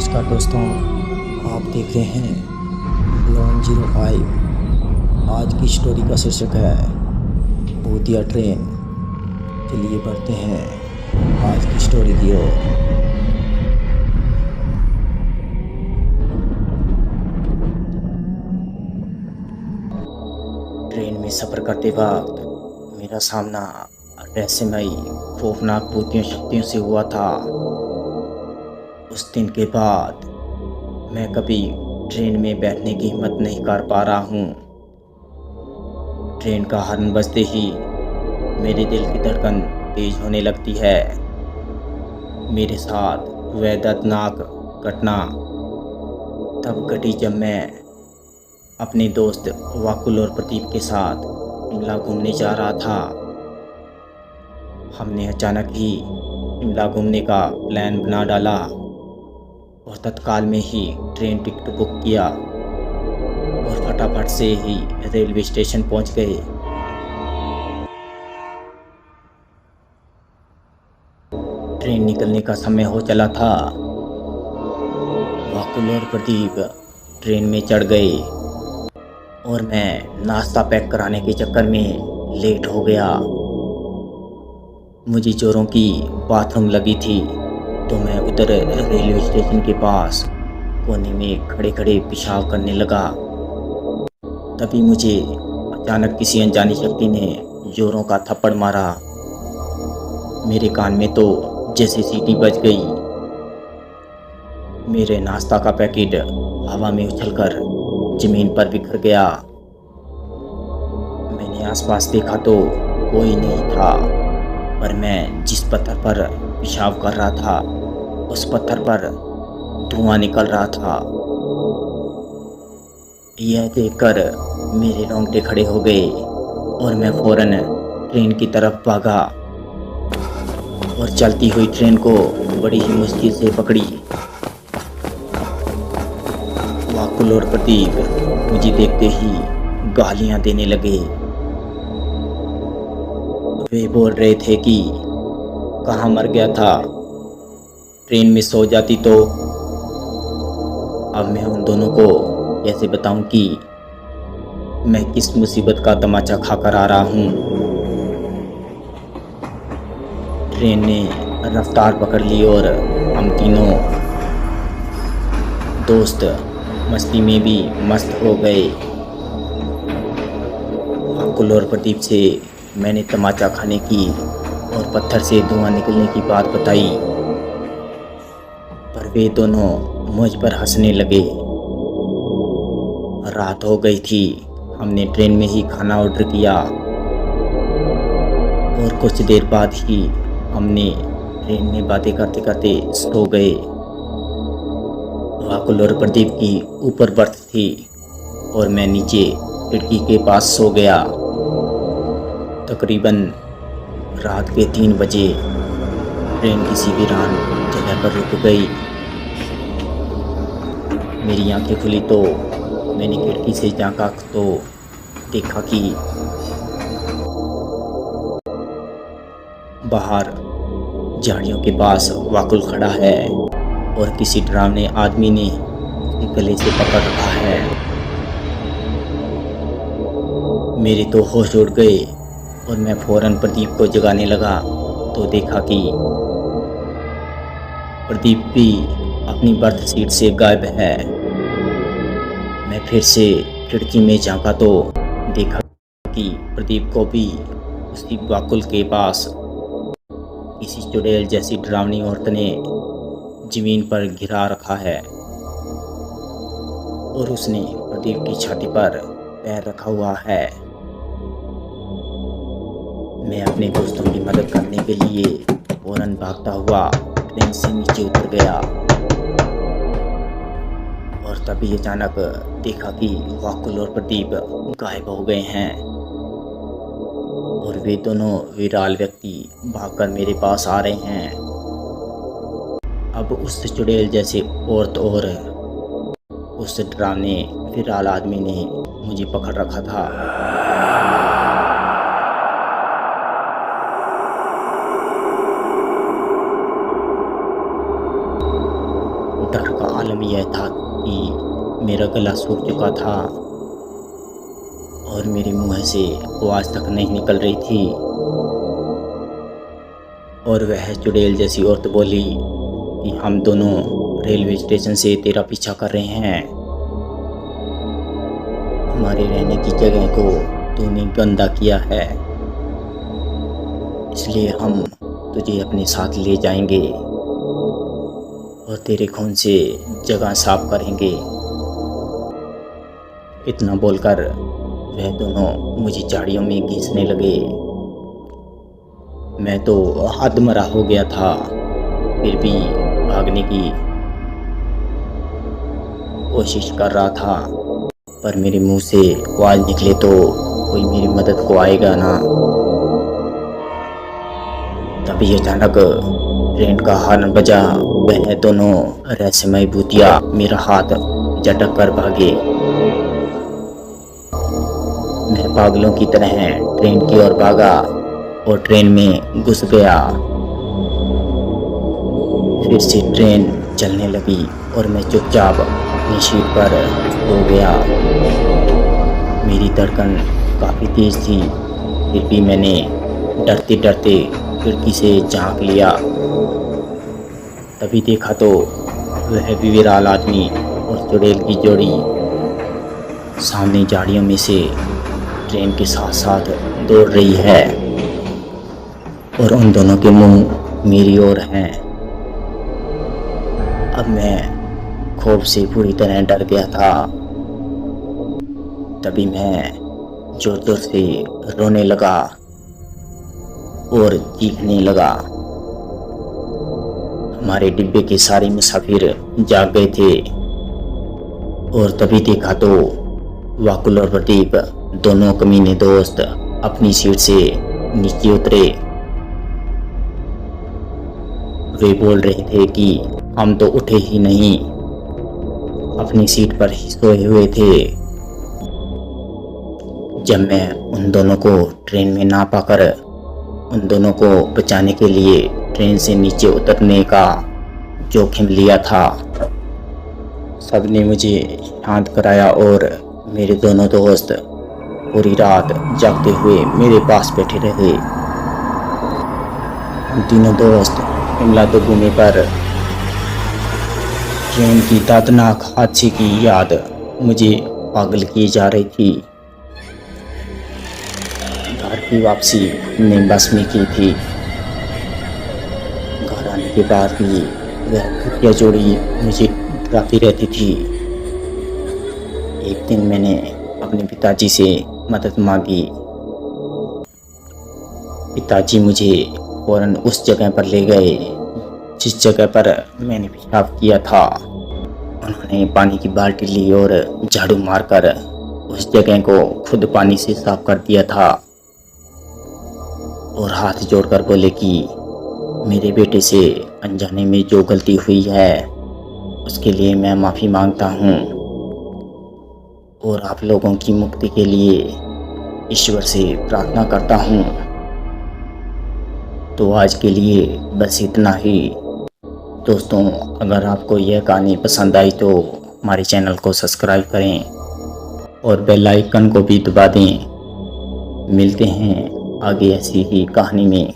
नमस्कार दोस्तों, आप देख रहे हैं लॉन 05। आज की स्टोरी का शीर्षक है भूतिया ट्रेन। चलिए बढ़ते हैं आज की स्टोरी की ओर। ट्रेन में सफ़र करते वक्त मेरा सामना रहस्यमयी खौफनाक भूतियों शक्तियों से हुआ था। उस दिन के बाद मैं कभी ट्रेन में बैठने की हिम्मत नहीं कर पा रहा हूँ। ट्रेन का हॉर्न बजते ही मेरे दिल की धड़कन तेज होने लगती है। मेरे साथ वह दर्दनाक घटना तब घटी जब मैं अपने दोस्त वाकुल और प्रदीप के साथ शिमला घूमने जा रहा था। हमने अचानक ही शिमला घूमने का प्लान बना डाला और तत्काल में ही ट्रेन टिकट बुक किया और फटाफट से ही रेलवे स्टेशन पहुंच गए। ट्रेन निकलने का समय हो चला था। वाकुल और प्रदीप ट्रेन में चढ़ गए और मैं नाश्ता पैक कराने के चक्कर में लेट हो गया। मुझे जोरों की बाथरूम लगी थी तो मैं उधर रेलवे स्टेशन के पास कोने में खड़े खड़े पेशाब करने लगा। तभी मुझे अचानक किसी अनजानी शक्ति ने जोरों का थप्पड़ मारा। मेरे कान में तो जैसे सीटी बज गई। मेरे नाश्ता का पैकेट हवा में उछलकर जमीन पर बिखर गया। मैंने आसपास देखा तो कोई नहीं था, पर मैं जिस पत्थर पर पेशाब कर रहा था उस पत्थर पर धुआं निकल रहा था। यह देखकर मेरे रोंगटे खड़े हो गए और मैं फौरन ट्रेन की तरफ भागा और चलती हुई ट्रेन को बड़ी ही मुश्किल से पकड़ी। वाकुल और प्रदीप मुझे देखते ही गालियां देने लगे। वे बोल रहे थे कि कहाँ मर गया था, ट्रेन में सो जाती तो। अब मैं उन दोनों को कैसे बताऊं कि मैं किस मुसीबत का तमाचा खाकर आ रहा हूं। ट्रेन ने रफ्तार पकड़ ली और हम तीनों दोस्त मस्ती में भी मस्त हो गए। वाकुल और प्रदीप से मैंने तमाचा खाने की और पत्थर से धुआं निकलने की बात बताई, पर वे दोनों मुझ पर हंसने लगे। रात हो गई थी। हमने ट्रेन में ही खाना ऑर्डर किया और कुछ देर बाद ही हमने ट्रेन में बातें करते करते सो गए। वाकुल और प्रदीप की ऊपर बर्थ थी और मैं नीचे खिड़की के पास सो गया। तकरीबन रात के 3 बजे ट्रेन किसी वीरान जगह पर रुक गई। मेरी आंखें खुली तो मैंने खिड़की से झांका तो देखा कि बाहर झाड़ियों के पास वाकुल खड़ा है और किसी डरावने आदमी ने उसके गले से पकड़ रखा है। मेरे तो होश उड़ गए और मैं फौरन प्रदीप को जगाने लगा तो देखा कि प्रदीप भी अपनी बर्थ सीट से गायब है। मैं फिर से खिड़की में झांका तो देखा कि प्रदीप को भी उसी वाकुल के पास किसी चुड़ैल जैसी डरावनी औरत ने जमीन पर गिरा रखा है और उसने प्रदीप की छाती पर पैर रखा हुआ है। मैं अपने दोस्तों की मदद करने के लिए फौरन भागता हुआ ट्रेन से नीचे उतर गया और तभी अचानक देखा कि वाकुल और प्रदीप गायब हो गए हैं और वे दोनों विराल व्यक्ति भागकर मेरे पास आ रहे हैं। अब उस चुड़ैल जैसे औरत और उस डरावने विराल आदमी ने मुझे पकड़ रखा था। डर का यह था कि मेरा गला सूख चुका था और मेरे मुंह से आवाज़ तक नहीं निकल रही थी। और वह चुड़ैल जैसी औरत बोली कि हम दोनों रेलवे स्टेशन से तेरा पीछा कर रहे हैं। हमारे रहने की जगह को तूने गंदा किया है, इसलिए हम तुझे अपने साथ ले जाएंगे और तेरे खून से जगह साफ करेंगे। इतना बोलकर वह दोनों मुझे झाड़ियों में घिसने लगे। मैं तो हदमरा हो गया था, फिर भी भागने की कोशिश कर रहा था, पर मेरे मुंह से आवाज़ निकले तो कोई मेरी मदद को आएगा ना। तभी अचानक ट्रेन का हॉर्न बजा। वह दोनों रहस्यमय भूतिया मेरा हाथ झटक कर भागे। मैं पागलों की तरह ट्रेन की ओर भागा और ट्रेन में घुस गया। फिर से ट्रेन चलने लगी और मैं चुपचाप अपनी सीट पर सो गया। मेरी धड़कन काफ़ी तेज थी, फिर भी मैंने डरते डरते खिड़की से झांक लिया। तभी देखा तो वह विकराल आदमी और चुड़ैल की जोड़ी सामने झाड़ियों में से ट्रेन के साथ साथ दौड़ रही है और उन दोनों के मुंह मेरी ओर हैं। अब मैं खौफ से पूरी तरह डर गया था। तभी मैं जोर जोर से रोने लगा और चीखने लगा। हमारे डिब्बे के सारे मुसाफिर जाग गए थे और तभी देखा तो वाकुल और प्रदीप दोनों कमीने दोस्त अपनी सीट से नीचे उतरे। वे बोल रहे थे कि हम तो उठे ही नहीं, अपनी सीट पर ही सोए हुए थे। जब मैं उन दोनों को ट्रेन में ना पाकर उन दोनों को बचाने के लिए ट्रेन से नीचे उतरने का जोखिम लिया था, सबने मुझे शांत कराया और मेरे दोनों दोस्त पूरी रात जागते हुए मेरे पास बैठे रहे। हम तीनों दोस्त शिमला तो घूमे, पर ट्रेन की दर्दनाक हादसे की याद मुझे पागल किए जा रही थी। घर की वापसी ने बस में की थी। घर आने के बाद भी वह घटिया जोड़ी मुझे डराती रहती थी। एक दिन मैंने अपने पिताजी से मदद मांगी। पिताजी मुझे फौरन उस जगह पर ले गए जिस जगह पर मैंने पेशाब किया था। उन्होंने पानी की बाल्टी ली और झाड़ू मारकर उस जगह को खुद पानी से साफ कर दिया था और हाथ जोड़कर बोले कि मेरे बेटे से अनजाने में जो गलती हुई है उसके लिए मैं माफ़ी मांगता हूँ और आप लोगों की मुक्ति के लिए ईश्वर से प्रार्थना करता हूँ। तो आज के लिए बस इतना ही। दोस्तों, अगर आपको यह कहानी पसंद आई तो हमारे चैनल को सब्सक्राइब करें और बेल आइकन को भी दबा दें। मिलते हैं आगे ऐसी ही कहानी में।